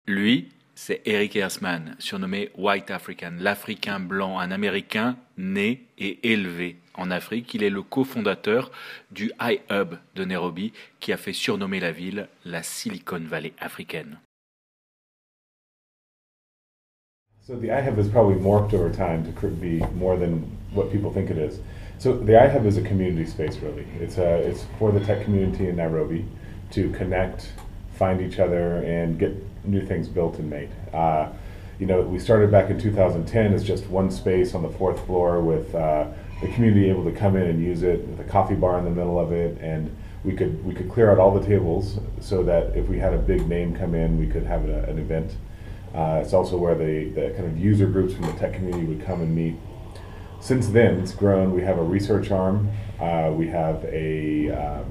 Lui, c'est Erik Hersman, surnommé White African, l'Africain blanc, un Américain né et élevé en Afrique. Il est le cofondateur du iHub de Nairobi qui a fait surnommer la ville la Silicon Valley africaine. So the iHub has probably morphed over time to be more than what people think it is. So the iHub is a community space, really. It's for the tech community in Nairobi to connect, find each other, and get new things built and made. We started back in 2010 as just one space on the fourth floor with the community able to come in and use it, with a coffee bar in the middle of it, and we could clear out all the tables so that if we had a big name come in, we could have an event. It's also where the kind of user groups from the tech community would come and meet. Since then, it's grown. We have a research arm. We have an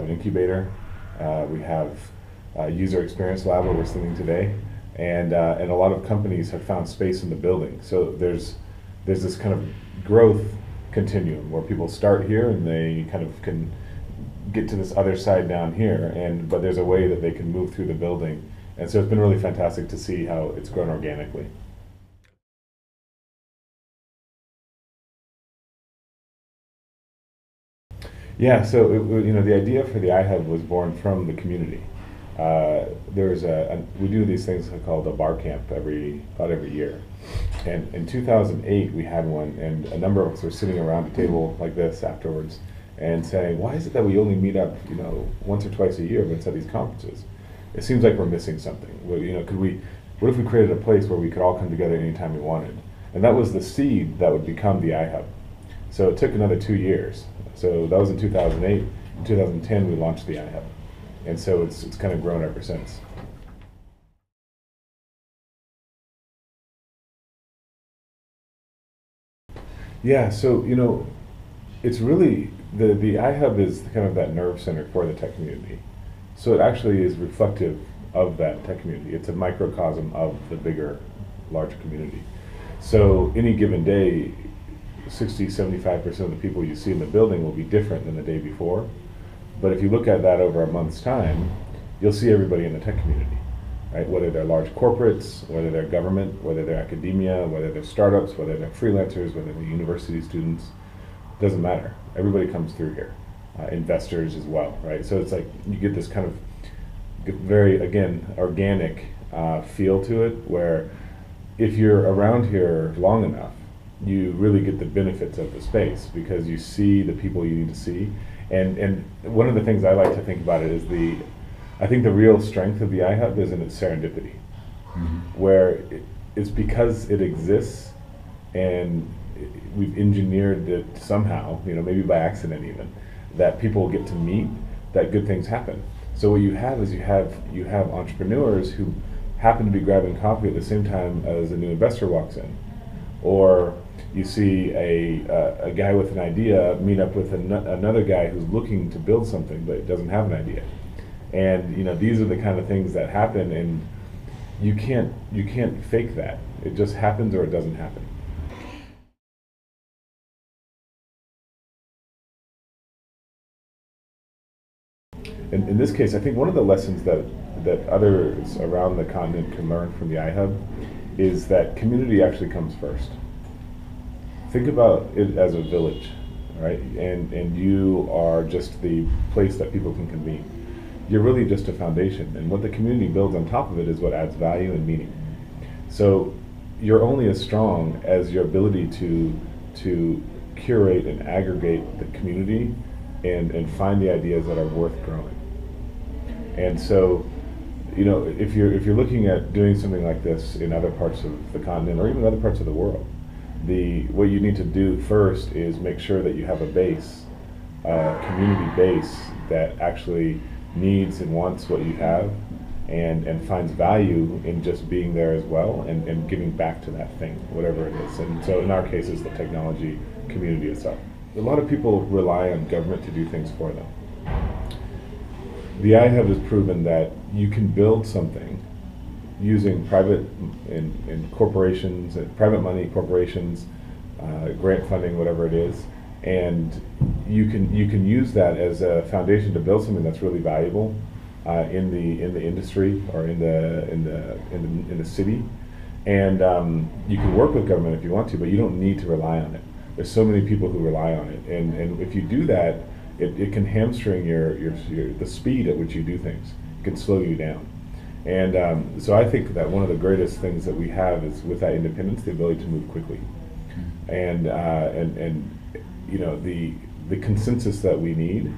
incubator. We have a user experience lab where we're sitting today, and a lot of companies have found space in the building. So there's this kind of growth continuum where people start here and they kind of can get to this other side down here, but there's a way that they can move through the building. And so it's been really fantastic to see how it's grown organically. Yeah, so the idea for the iHub was born from the community. We do these things called a bar camp about every year. And in 2008 we had one, and a number of us were sitting around a table like this afterwards and saying, why is it that we only meet up once or twice a year when it's at these conferences? It seems like we're missing something. What if we created a place where we could all come together anytime we wanted? And that was the seed that would become the iHub. So it took another 2 years. So that was in 2008. In 2010 we launched the iHub. And so it's kind of grown ever since. Yeah, so it's really, the iHub is kind of that nerve center for the tech community. So it actually is reflective of that tech community. It's a microcosm of the bigger, larger community. So any given day, 60-75% of the people you see in the building will be different than the day before. But if you look at that over a month's time, you'll see everybody in the tech community, right? Whether they're large corporates, whether they're government, whether they're academia, whether they're startups, whether they're freelancers, whether they're university students, doesn't matter. Everybody comes through here. Investors as well, right? So it's like you get this kind of very, again, organic feel to it, where if you're around here long enough, you really get the benefits of the space because you see the people you need to see. And one of the things I like to think about it is I think the real strength of the iHub is in its serendipity, where it's because it exists and we've engineered it somehow, maybe by accident even, that people get to meet, that good things happen. So what you have is you have entrepreneurs who happen to be grabbing coffee at the same time as a new investor walks in, or you see a guy with an idea meet up with another guy who's looking to build something but doesn't have an idea. And these are the kind of things that happen, and you can't fake that. It just happens or it doesn't happen. In this case, I think one of the lessons that others around the continent can learn from the iHub is that community actually comes first. Think about it as a village, right? And you are just the place that people can convene. You're really just a foundation, and what the community builds on top of it is what adds value and meaning. So you're only as strong as your ability to curate and aggregate the community and find the ideas that are worth growing. And so, if you're looking at doing something like this in other parts of the continent or even other parts of the world, what you need to do first is make sure that you have a base, community base that actually needs and wants what you have and finds value in just being there as well and giving back to that thing, whatever it is. And so in our case, it's the technology community itself. A lot of people rely on government to do things for them. The iHub has proven that you can build something using private and corporations, private money, corporations, grant funding, whatever it is, and you can use that as a foundation to build something that's really valuable in the industry or in the city, and you can work with government if you want to, but you don't need to rely on it. There's so many people who rely on it, and if you do that, it can hamstring the speed at which you do things. It can slow you down. And so I think that one of the greatest things that we have is, with that independence, the ability to move quickly, and you know, the consensus that we need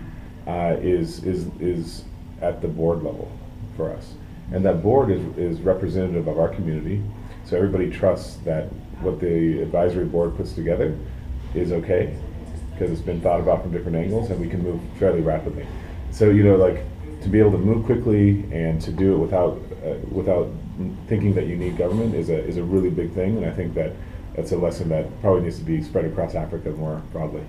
is at the board level for us, and that board is representative of our community. So everybody trusts that what the advisory board puts together is okay, because it's been thought about from different angles, and we can move fairly rapidly. So, you know, like, to be able to move quickly and to do it without thinking that you need government is a really big thing, and I think that's a lesson that probably needs to be spread across Africa more broadly.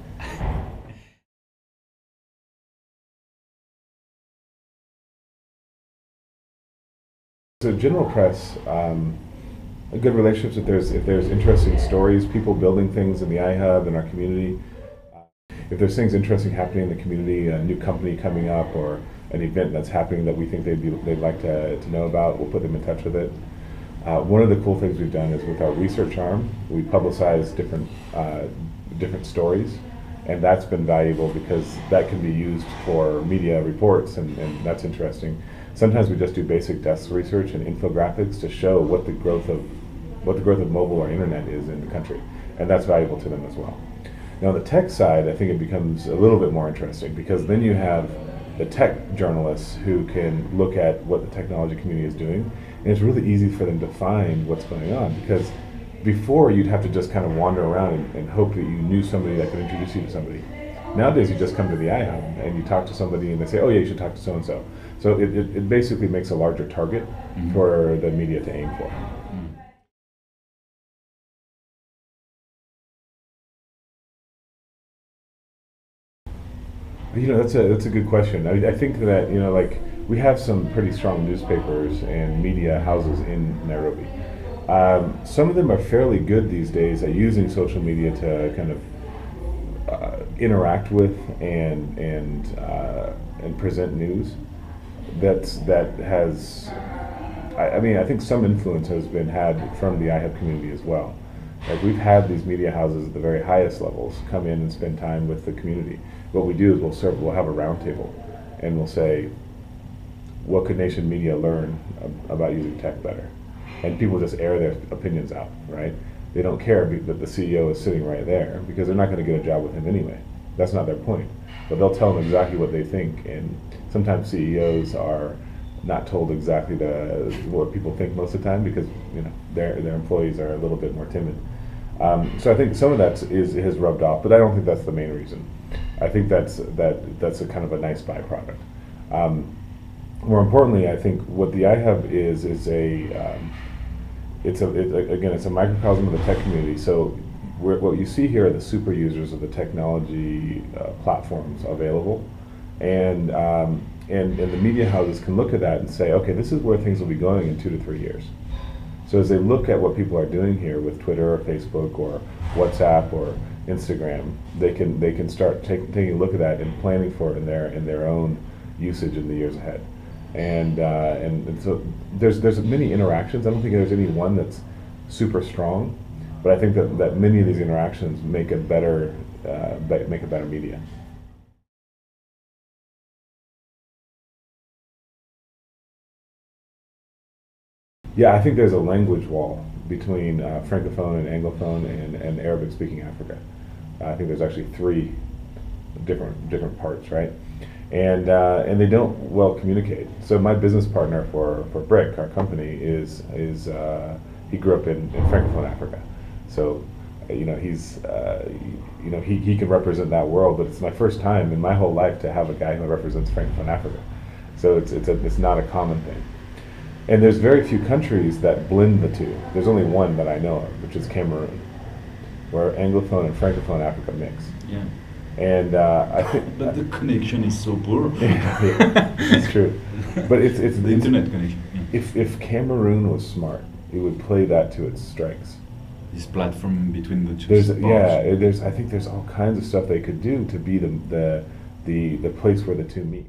So general press, good relationships. If there's interesting stories, people building things in the iHub in our community. If there's things interesting happening in the community, a new company coming up or an event that's happening that we think they'd like to know about, we'll put them in touch with it. One of the cool things we've done is, with our research arm, we publicize different stories, and that's been valuable because that can be used for media reports, and that's interesting. Sometimes we just do basic desk research and infographics to show what the growth of mobile or internet is in the country, and that's valuable to them as well. Now, on the tech side, I think it becomes a little bit more interesting, because then you have the tech journalists who can look at what the technology community is doing, and it's really easy for them to find what's going on, because before you'd have to just kind of wander around and hope that you knew somebody that could introduce you to somebody. Nowadays, you just come to the iHub and you talk to somebody and they say, oh yeah, you should talk to so-and-so. So it basically makes a larger target for the media to aim for. You know, that's a good question. I think that, you know, like, we have some pretty strong newspapers and media houses in Nairobi. Some of them are fairly good these days at using social media to kind of interact with and present news. That has, I mean, I think some influence has been had from the iHub community as well. Like, we've had these media houses at the very highest levels come in and spend time with the community. What we do is we'll have a roundtable, and we'll say, what could nation media learn about using tech better? And people just air their opinions out, right? They don't care that the CEO is sitting right there, because they're not going to get a job with him anyway. That's not their point. But they'll tell them exactly what they think, and sometimes CEOs are not told exactly what people think most of the time, because, you know, their employees are a little bit more timid. So I think some of that has rubbed off, but I don't think that's the main reason. I think that's a kind of a nice byproduct. More importantly, I think what the iHub is it's a microcosm of the tech community. So what you see here are the super users of the technology platforms available, and the media houses can look at that and say, okay, this is where things will be going in 2 to 3 years. So as they look at what people are doing here with Twitter or Facebook or WhatsApp or Instagram, they can start taking a look at that and planning for it in their own usage in the years ahead. And so there's many interactions. I don't think there's any one that's super strong, but I think that many of these interactions make a better media. Yeah, I think there's a language wall between Francophone and Anglophone and Arabic-speaking Africa. I think there's actually 3 different parts, right? And they don't well communicate. So my business partner for Brick, our company, he grew up in Francophone Africa. So, you know, he can represent that world. But it's my first time in my whole life to have a guy who represents Francophone Africa. So it's not a common thing. And there's very few countries that blend the two. There's only one that I know of, which is Cameroon, where Anglophone and Francophone Africa mix. Yeah. And I think, but the connection is so poor. Yeah, it's true. But it's the internet connection. Yeah. If Cameroon was smart, it would play that to its strengths. This platform between the two. I think there's all kinds of stuff they could do to be the place where the two meet.